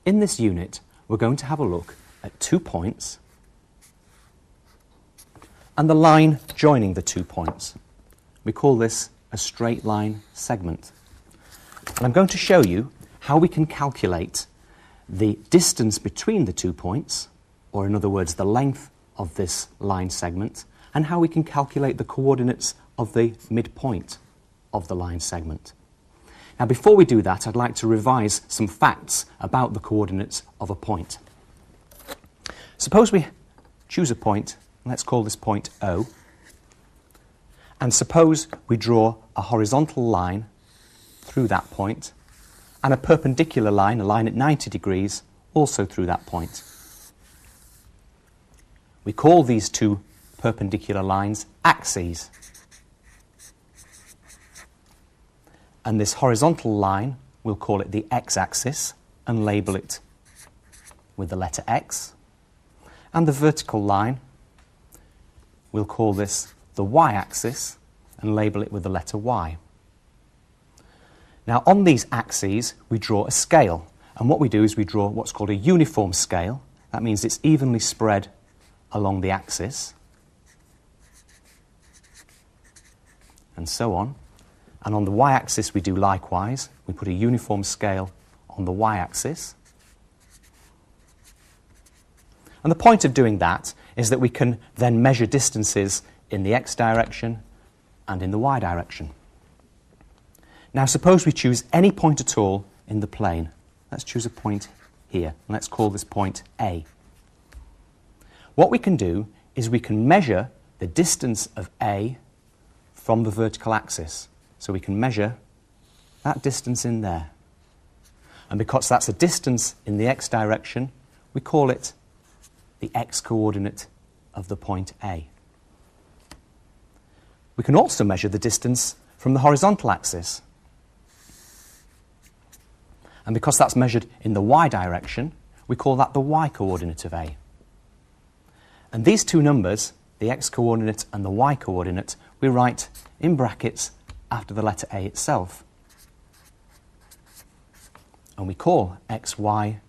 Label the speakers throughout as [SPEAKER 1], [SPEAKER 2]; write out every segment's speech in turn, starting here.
[SPEAKER 1] In this unit, we're going to have a look at 2 points and the line joining the 2 points. We call this a straight line segment. And I'm going to show you how we can calculate the distance between the 2 points, or in other words, the length of this line segment, and how we can calculate the coordinates of the midpoint of the line segment. Now, before we do that, I'd like to revise some facts about the coordinates of a point. Suppose we choose a point, let's call this point O, and suppose we draw a horizontal line through that point and a perpendicular line, a line at 90 degrees, also through that point. We call these two perpendicular lines axes. And this horizontal line, we'll call it the x-axis and label it with the letter X. And the vertical line, we'll call this the y-axis and label it with the letter Y. Now, on these axes, we draw a scale. And what we do is we draw what's called a uniform scale. That means it's evenly spread along the axis, and so on. And on the y-axis, we do likewise. We put a uniform scale on the y-axis. And the point of doing that is that we can then measure distances in the x direction and in the y direction. Now, suppose we choose any point at all in the plane. Let's choose a point here. Let's call this point A. What we can do is we can measure the distance of A from the vertical axis. So we can measure that distance in there. And because that's a distance in the x direction, we call it the x-coordinate of the point A. We can also measure the distance from the horizontal axis. And because that's measured in the y direction, we call that the y-coordinate of A. And these two numbers, the x-coordinate and the y-coordinate, we write in brackets after the letter A itself. And we call x, y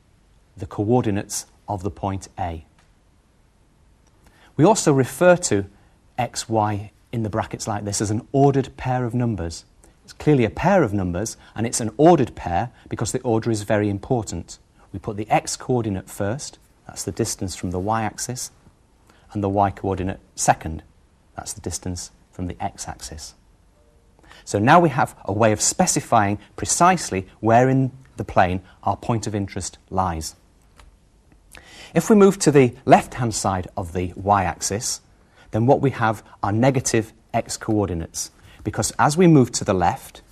[SPEAKER 1] the coordinates of the point A. We also refer to x, y in the brackets like this as an ordered pair of numbers. It's clearly a pair of numbers, and it's an ordered pair because the order is very important. We put the x-coordinate first, that's the distance from the y-axis, and the y-coordinate second, that's the distance from the x-axis. So now we have a way of specifying precisely where in the plane our point of interest lies. If we move to the left-hand side of the y-axis, then what we have are negative x-coordinates, because as we move to the left,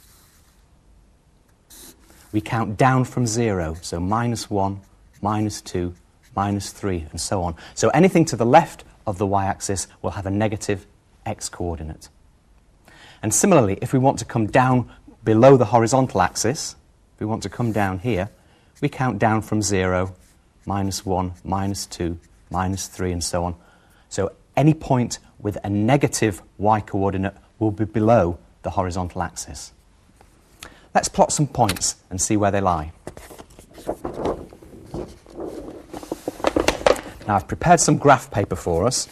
[SPEAKER 1] we count down from 0, so -1, -2, -3, and so on. So anything to the left of the y-axis will have a negative x-coordinate. And similarly, if we want to come down below the horizontal axis, if we want to come down here, we count down from 0, -1, -2, -3, and so on. So any point with a negative y-coordinate will be below the horizontal axis. Let's plot some points and see where they lie. Now, I've prepared some graph paper for us.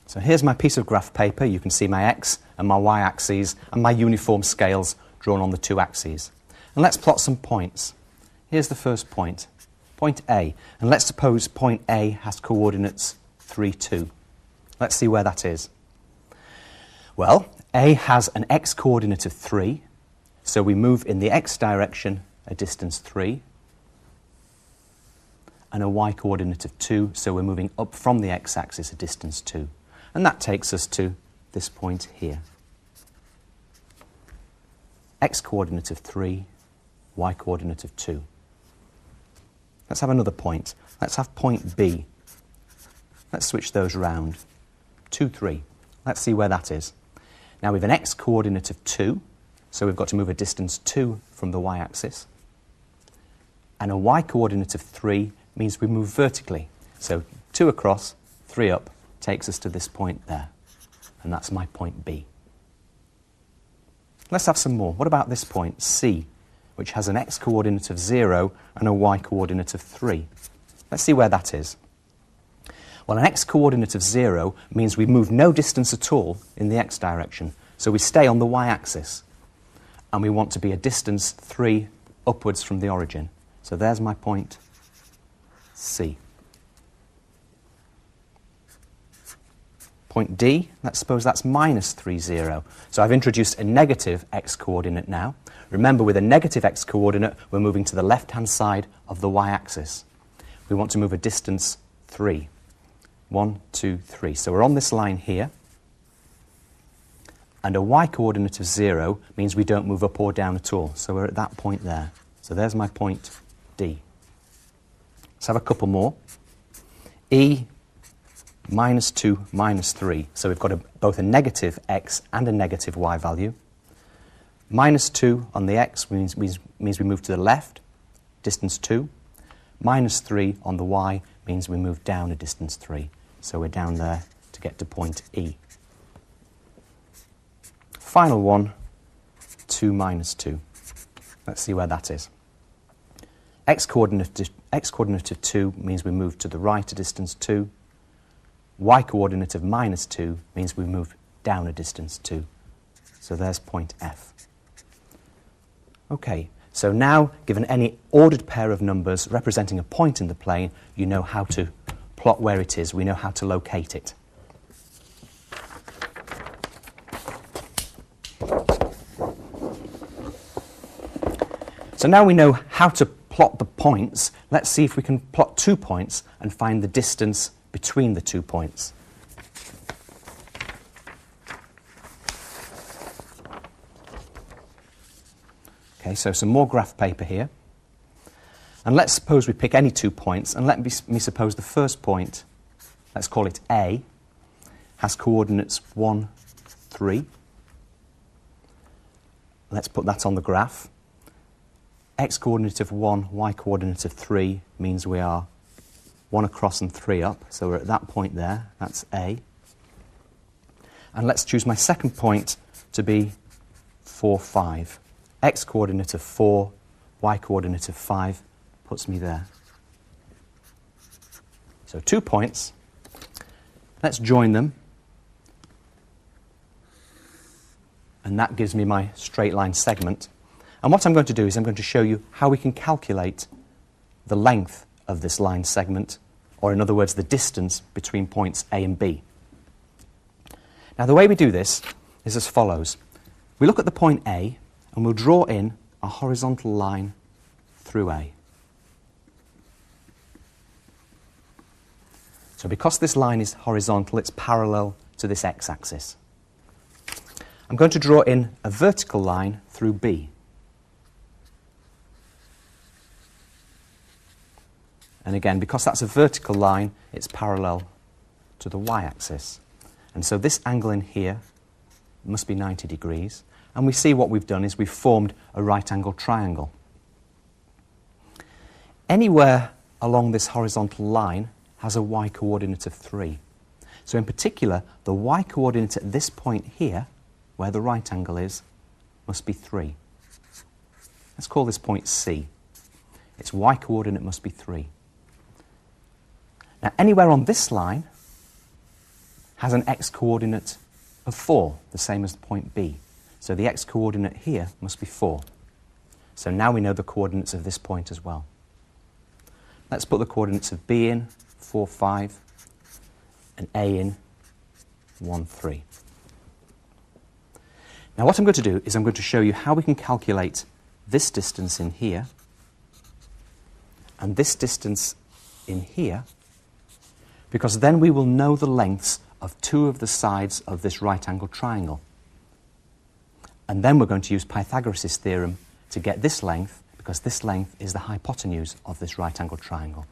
[SPEAKER 1] So here's my piece of graph paper. You can see my x and my y axes and my uniform scales drawn on the two axes. And let's plot some points. Here's the first point, point A. And let's suppose point A has coordinates 3, 2. Let's see where that is. Well, A has an x-coordinate of 3, so we move in the x direction a distance 3, and a y-coordinate of 2, so we're moving up from the x-axis a distance 2. And that takes us to this point here. X-coordinate of 3, y-coordinate of 2. Let's have another point. Let's have point B. Let's switch those round. 2, 3. Let's see where that is. Now, we have an x-coordinate of 2, so we've got to move a distance 2 from the y-axis. And a y-coordinate of 3 means we move vertically. So 2 across, 3 up, takes us to this point there. And that's my point B. Let's have some more. What about this point, C, which has an x-coordinate of 0 and a y-coordinate of 3? Let's see where that is. Well, an x-coordinate of 0 means we move no distance at all in the x direction. So we stay on the y-axis. And we want to be a distance 3 upwards from the origin. So there's my point C. Point D, let's suppose that's minus 3, 0. So I've introduced a negative x-coordinate now. Remember, with a negative x-coordinate, we're moving to the left-hand side of the y-axis. We want to move a distance 3. 1, 2, 3. So we're on this line here. And a y-coordinate of 0 means we don't move up or down at all. So we're at that point there. So there's my point D. Let's have a couple more. E, minus 2, minus 3. So we've got both a negative x and a negative y value. Minus 2 on the x means we move to the left, distance 2. Minus 3 on the y means we move down a distance 3. So we're down there to get to point E. Final one, 2 minus 2. Let's see where that is. X-coordinate of 2 means we move to the right a distance 2. Y-coordinate of minus 2 means we move down a distance 2. So there's point F. Okay, so now, given any ordered pair of numbers representing a point in the plane, you know how to plot where it is. We know how to locate it. So now we know how to plot the points. Let's see if we can plot 2 points and find the distance between the 2 points. Okay, so some more graph paper here. And let's suppose we pick any 2 points, and let me suppose the first point, let's call it A, has coordinates 1, 3. Let's put that on the graph. X-coordinate of 1, y-coordinate of 3 means we are 1 across and 3 up, so we're at that point there, that's A. And let's choose my second point to be 4, 5. X-coordinate of 4, y-coordinate of 5 puts me there. So 2 points. Let's join them. And that gives me my straight line segment. And what I'm going to do is I'm going to show you how we can calculate the length of this line segment, or in other words, the distance between points A and B. Now, the way we do this is as follows. We look at the point A, and we'll draw in a horizontal line through A. So because this line is horizontal, it's parallel to this x-axis. I'm going to draw in a vertical line through B. And again, because that's a vertical line, it's parallel to the y-axis. And so this angle in here must be 90 degrees. And we see what we've done is we've formed a right-angled triangle. Anywhere along this horizontal line has a y-coordinate of 3. So in particular, the y-coordinate at this point here, where the right angle is, must be 3. Let's call this point C. Its y-coordinate must be 3. Now, anywhere on this line has an x-coordinate of 4, the same as the point B. So the x-coordinate here must be 4. So now we know the coordinates of this point as well. Let's put the coordinates of B in, 4, 5, and A in, 1, 3. Now what I'm going to do is I'm going to show you how we can calculate this distance in here and this distance in here, because then we will know the lengths of 2 of the sides of this right-angled triangle. And then we're going to use Pythagoras' theorem to get this length, because this length is the hypotenuse of this right-angled triangle.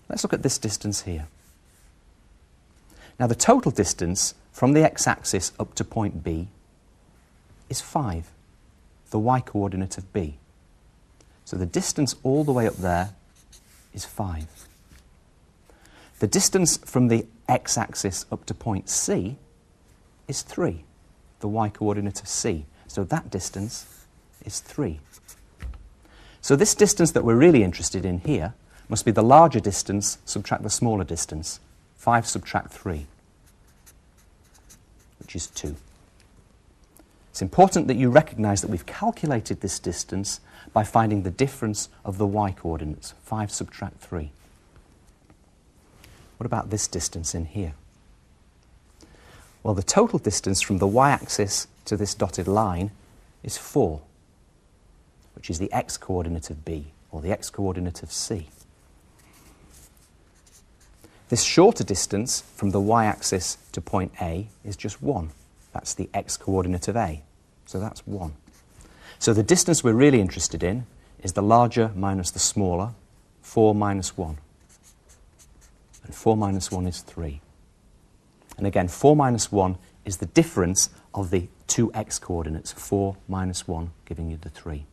[SPEAKER 1] Let's look at this distance here. Now the total distance from the x-axis up to point B is 5, the y-coordinate of B. So the distance all the way up there is 5. The distance from the x-axis up to point C is 3. the y-coordinate of c. So that distance is 3. So this distance that we're really interested in here must be the larger distance subtract the smaller distance. 5 subtract 3, which is 2. It's important that you recognise that we've calculated this distance by finding the difference of the y-coordinates. 5 subtract 3. What about this distance in here? Well, the total distance from the y-axis to this dotted line is 4, which is the x-coordinate of b, or the x-coordinate of c. This shorter distance from the y-axis to point A is just 1. That's the x-coordinate of A. So that's 1. So the distance we're really interested in is the larger minus the smaller, 4 minus 1. And 4 minus 1 is 3. And again, 4 minus 1 is the difference of the two x-coordinates, 4 minus 1 giving you the 3.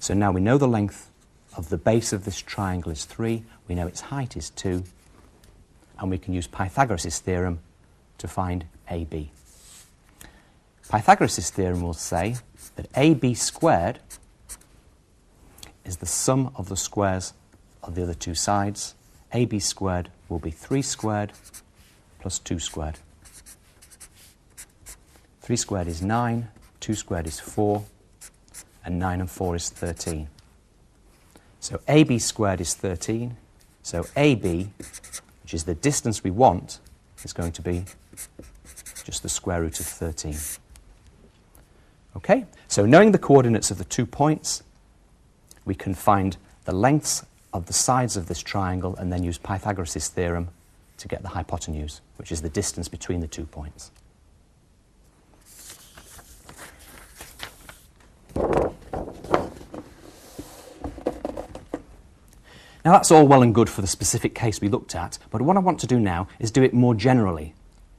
[SPEAKER 1] So now we know the length of the base of this triangle is 3, we know its height is 2, and we can use Pythagoras' theorem to find AB. Pythagoras' theorem will say that AB squared is the sum of the squares of the other two sides. AB squared will be 3 squared plus 2 squared. 3 squared is 9, 2 squared is 4, and 9 and 4 is 13. So AB squared is 13, so AB, which is the distance we want, is going to be just the square root of 13. Okay, so knowing the coordinates of the 2 points, we can find the lengths of the sides of this triangle and then use Pythagoras' theorem to get the hypotenuse, which is the distance between the 2 points. Now that's all well and good for the specific case we looked at, but what I want to do now is do it more generally.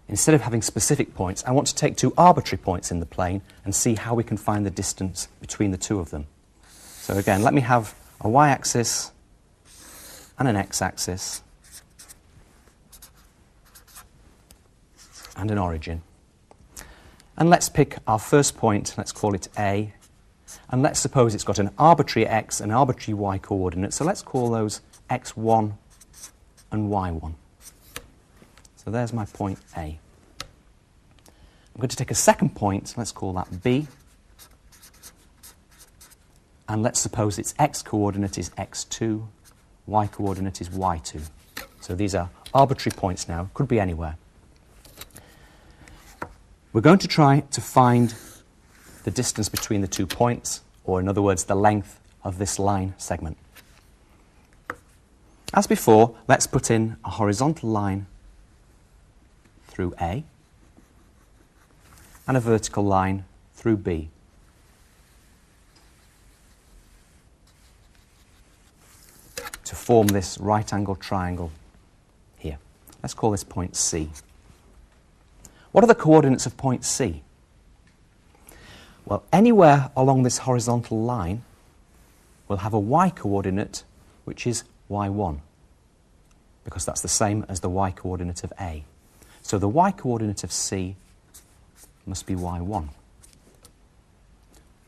[SPEAKER 1] Instead of having specific points, I want to take 2 arbitrary points in the plane and see how we can find the distance between the 2 of them. So again, let me have a y-axis and an x-axis and an origin. And let's pick our first point, let's call it A, and let's suppose it's got an arbitrary x and arbitrary y coordinate, so let's call those x1 and y1. So there's my point A. I'm going to take a second point, let's call that B, and let's suppose its x-coordinate is x2, y-coordinate is y2. So these are arbitrary points now, could be anywhere. We're going to try to find the distance between the 2 points, or in other words, the length of this line segment. As before, let's put in a horizontal line through A and a vertical line through B. To form this right-angled triangle here. Let's call this point C. What are the coordinates of point C? Well, anywhere along this horizontal line will have a y-coordinate which is y1, because that's the same as the y-coordinate of A. So the y-coordinate of C must be y1.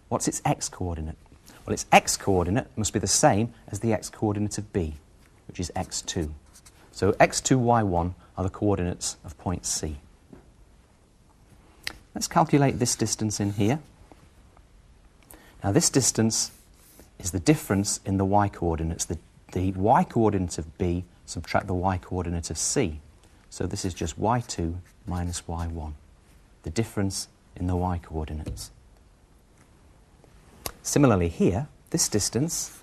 [SPEAKER 1] What's its x-coordinate? Well, its x-coordinate must be the same as the x-coordinate of B, which is x2. So x2, y1 are the coordinates of point C. Let's calculate this distance in here. Now this distance is the difference in the y-coordinates. The y-coordinate of B subtract the y-coordinate of C. So this is just y2 minus y1, the difference in the y-coordinates. Similarly here, this distance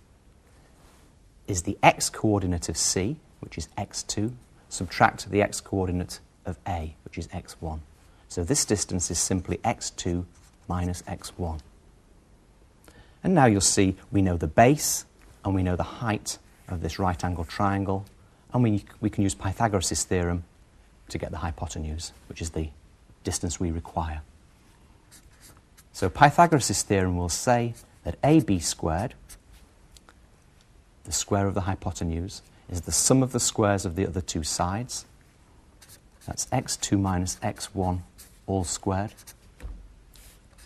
[SPEAKER 1] is the x-coordinate of C, which is x2, subtract the x-coordinate of A, which is x1. So this distance is simply x2 minus x1. And now you'll see we know the base and we know the height of this right-angled triangle, and we can use Pythagoras' theorem to get the hypotenuse, which is the distance we require. So Pythagoras' theorem will say that AB squared, the square of the hypotenuse, is the sum of the squares of the other 2 sides. That's x2 minus x1 all squared,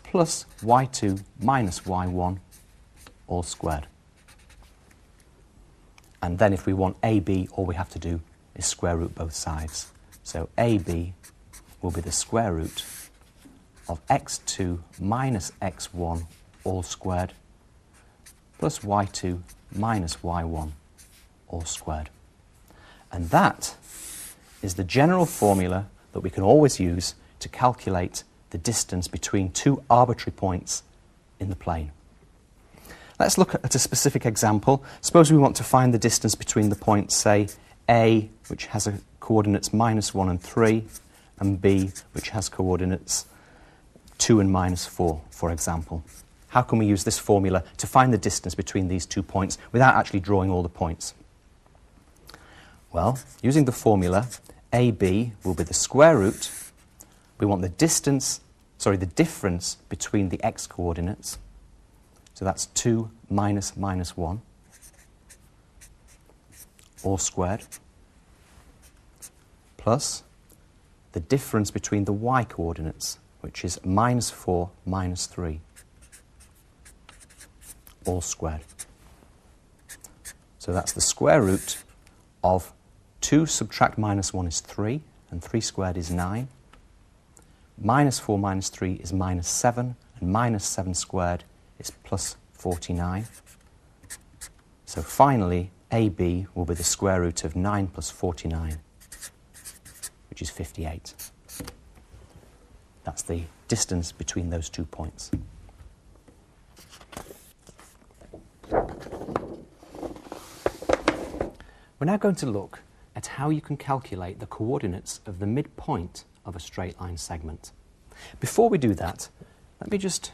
[SPEAKER 1] plus y2 minus y1 all squared. And then if we want AB, all we have to do is square root both sides. So AB will be the square root of x2 minus x1 all squared, plus y2 minus y1 all squared. And that is the general formula that we can always use to calculate the distance between two arbitrary points in the plane. Let's look at a specific example. Suppose we want to find the distance between the points, say, A, which has coordinates minus 1 and 3, and B, which has coordinates 2 and minus 4, for example. How can we use this formula to find the distance between these 2 points without actually drawing all the points? Well, using the formula, AB will be the square root. We want the difference between the x coordinates. So that's 2 minus minus 1, all squared, plus the difference between the y coordinates, which is minus 4 minus 3, all squared. So that's the square root of 2 subtract minus 1 is 3, and 3 squared is 9. Minus 4 minus 3 is minus 7, and minus 7 squared is plus 49. So finally, AB will be the square root of 9 plus 49, which is 58. That's the distance between those 2 points. We're now going to look at how you can calculate the coordinates of the midpoint of a straight line segment. Before we do that, let me just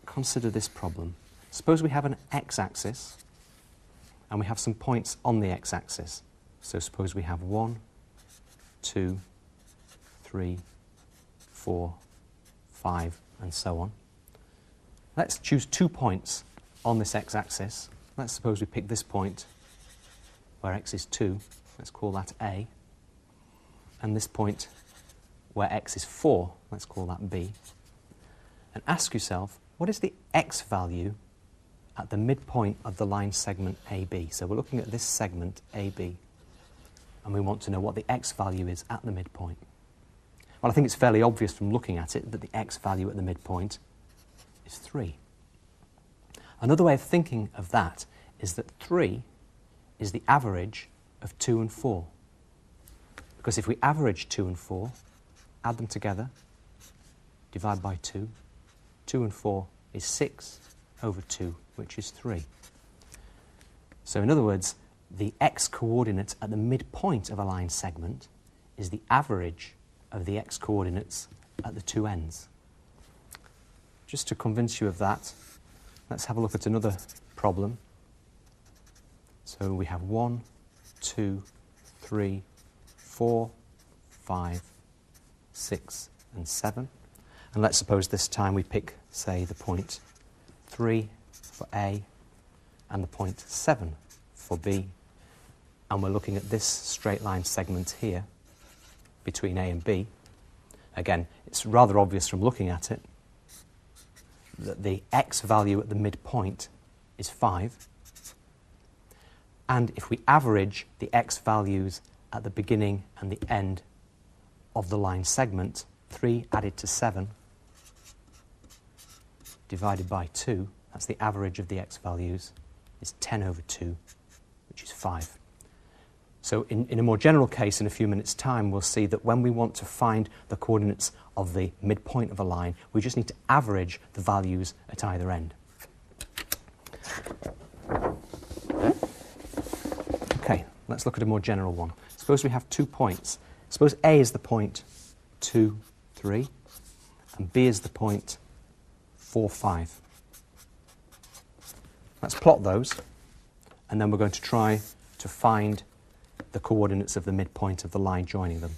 [SPEAKER 1] consider this problem. Suppose we have an x-axis and we have some points on the x-axis. So suppose we have 1, 2, 3, 4, 5, and so on. Let's choose 2 points on this x-axis. Let's suppose we pick this point where x is 2. Let's call that A. And this point where x is 4, let's call that B. And ask yourself, what is the x value at the midpoint of the line segment AB? So we're looking at this segment AB, and we want to know what the x value is at the midpoint. Well, I think it's fairly obvious from looking at it that the x value at the midpoint is 3. Another way of thinking of that is that 3 is the average of 2 and 4. Because if we average 2 and 4, add them together, divide by 2, 2 and 4 is 6 over 2, which is 3. So in other words, the x coordinate at the midpoint of a line segment is the average of the x coordinates at the 2 ends. Just to convince you of that, let's have a look at another problem. So we have 1, 2, 3, 4, 5, 6, and 7. And let's suppose this time we pick, say, the point 3 for A and the point 7 for B. And we're looking at this straight line segment here between A and B. Again, it's rather obvious from looking at it that the x value at the midpoint is 5. And if we average the x values at the beginning and the end of the line segment, 3 added to 7 divided by 2, that's the average of the x values, is 10 over 2, which is 5. So in a more general case, in a few minutes' time, we'll see that when we want to find the coordinates of the midpoint of a line, we just need to average the values at either end. Okay, let's look at a more general one. Suppose we have 2 points. Suppose A is the point 2, 3, and B is the point 4, 5. Let's plot those, and then we're going to try to find the coordinates of the midpoint of the line joining them.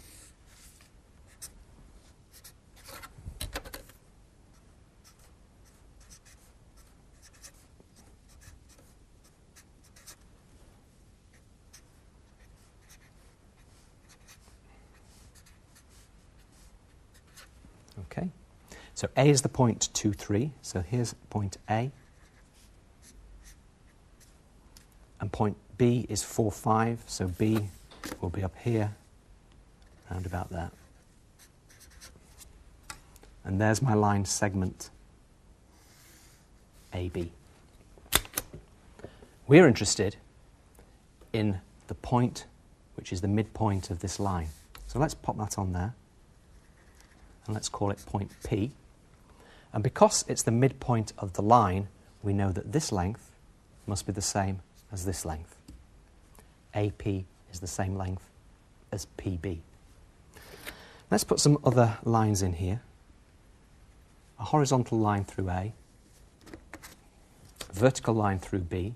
[SPEAKER 1] Okay, so A is the point 2, 3, so here's point A, and point B is 4, 5, so B will be up here, round about there. And there's my line segment AB. We're interested in the point which is the midpoint of this line. So let's pop that on there, and let's call it point P. And because it's the midpoint of the line, we know that this length must be the same as this length. AP is the same length as PB. Let's put some other lines in here. A horizontal line through A, a vertical line through B,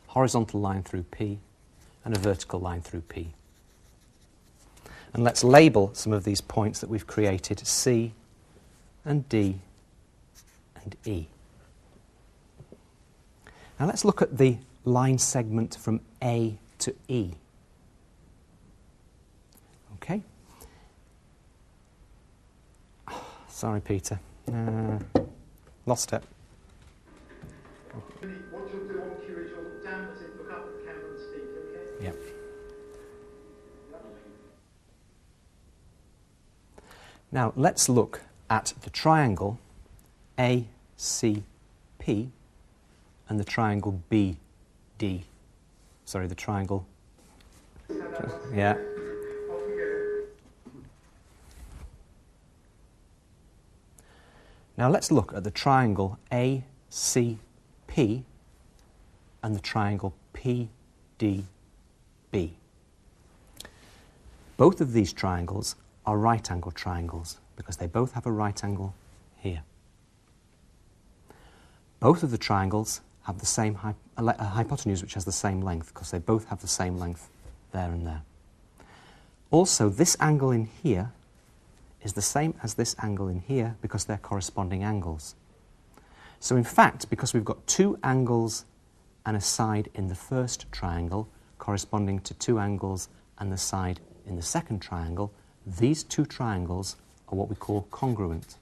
[SPEAKER 1] horizontal line through P, and a vertical line through P. And let's label some of these points that we've created C and D and E. Now let's look at the line segment from A to E. Okay. Sorry, Peter. Lost it.
[SPEAKER 2] What you'll do on cue is you'll look down at it, look up at the camera and speak, okay?
[SPEAKER 1] Yep. Now let's look at the triangle ACP and the triangle BD. Sorry, the triangle. Yeah. Now let's look at the triangle ACP and the triangle PDB. Both of these triangles are right-angled triangles because they both have a right angle here. Both of the triangles have the same hypotenuse which has the same length because they both have the same length there and there. Also, this angle in here is the same as this angle in here because they're corresponding angles. So in fact, because we've got two angles and a side in the first triangle corresponding to two angles and the side in the second triangle, these two triangles are what we call congruent.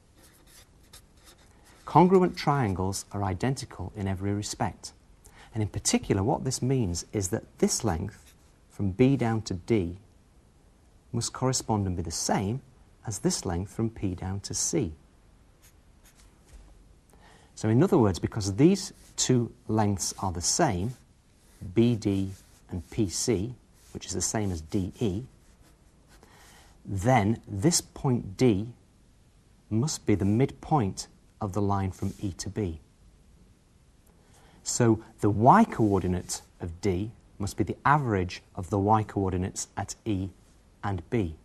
[SPEAKER 1] Congruent triangles are identical in every respect. And in particular, what this means is that this length from B down to D must correspond and be the same as this length from P down to C. So in other words, because these two lengths are the same, BD and PC, which is the same as DE, then this point D must be the midpoint of the line from E to B. So the y-coordinate of D must be the average of the y-coordinates at E and B.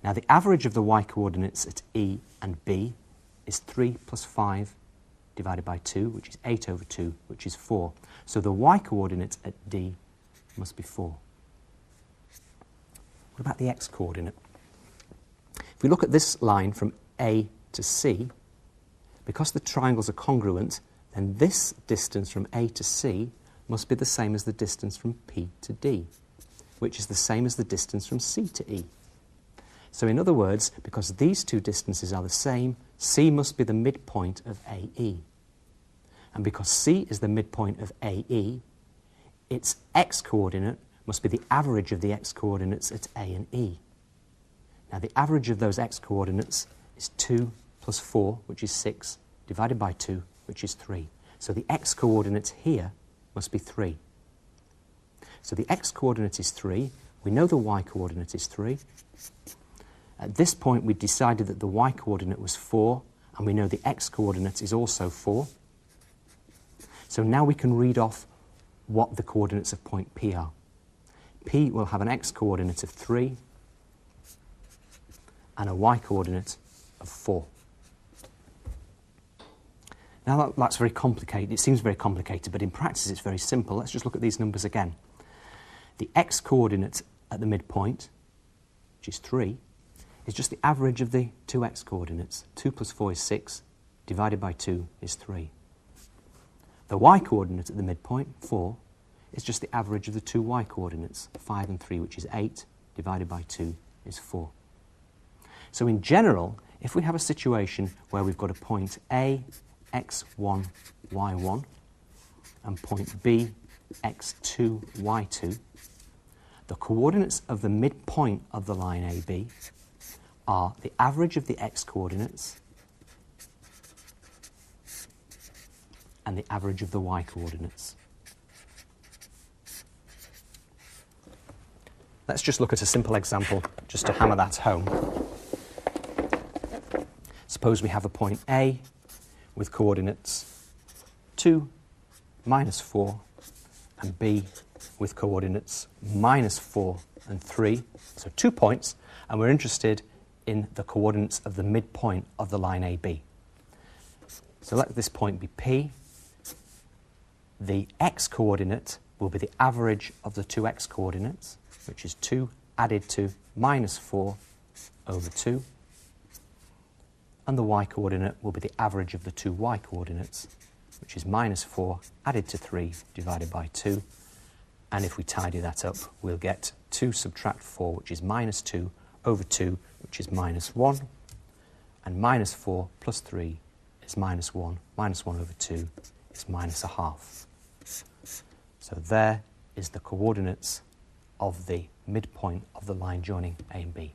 [SPEAKER 1] Now the average of the y-coordinates at E and B is 3 plus 5 divided by 2, which is 8 over 2, which is 4. So the y-coordinate at D must be 4. What about the x-coordinate? If we look at this line from A to C, because the triangles are congruent, then this distance from A to C must be the same as the distance from P to D, which is the same as the distance from C to E. So in other words, because these two distances are the same, C must be the midpoint of AE. And because C is the midpoint of AE, its x-coordinate must be the average of the x-coordinates at A and E. Now the average of those x-coordinates is 2 plus 4, which is 6, divided by 2, which is 3. So the x-coordinate here must be 3. So the x-coordinate is 3. We know the y-coordinate is 3. At this point, we decided that the y-coordinate was 4, and we know the x-coordinate is also 4. So now we can read off what the coordinates of point P are. P will have an x-coordinate of 3 and a y-coordinate of 4. Now that's very complicated. It seems very complicated, but in practice it's very simple. Let's just look at these numbers again. The x-coordinate at the midpoint, which is 3, is just the average of the two x-coordinates. 2 plus 4 is 6, divided by 2 is 3. The y-coordinate at the midpoint, 4, is just the average of the two y-coordinates, 5 and 3, which is 8, divided by 2 is 4. So in general, if we have a situation where we've got a point A, x1, y1, and point B, x2, y2, the coordinates of the midpoint of the line AB are the average of the x-coordinates and the average of the y-coordinates. Let's just look at a simple example just to hammer that home. Suppose we have a point A with coordinates 2, -4, and B with coordinates -4 and 3. So 2 points, and we're interested in the coordinates of the midpoint of the line AB. So let this point be P. The x-coordinate will be the average of the two x-coordinates, which is 2 added to -4 over 2. And the y-coordinate will be the average of the two y-coordinates, which is -4 added to 3 divided by 2. And if we tidy that up, we'll get 2 subtract 4, which is -2 over 2, which is -1. And -4 plus 3 is -1. -1 over 2 is -1/2. So there is the coordinates of the midpoint of the line joining A and B.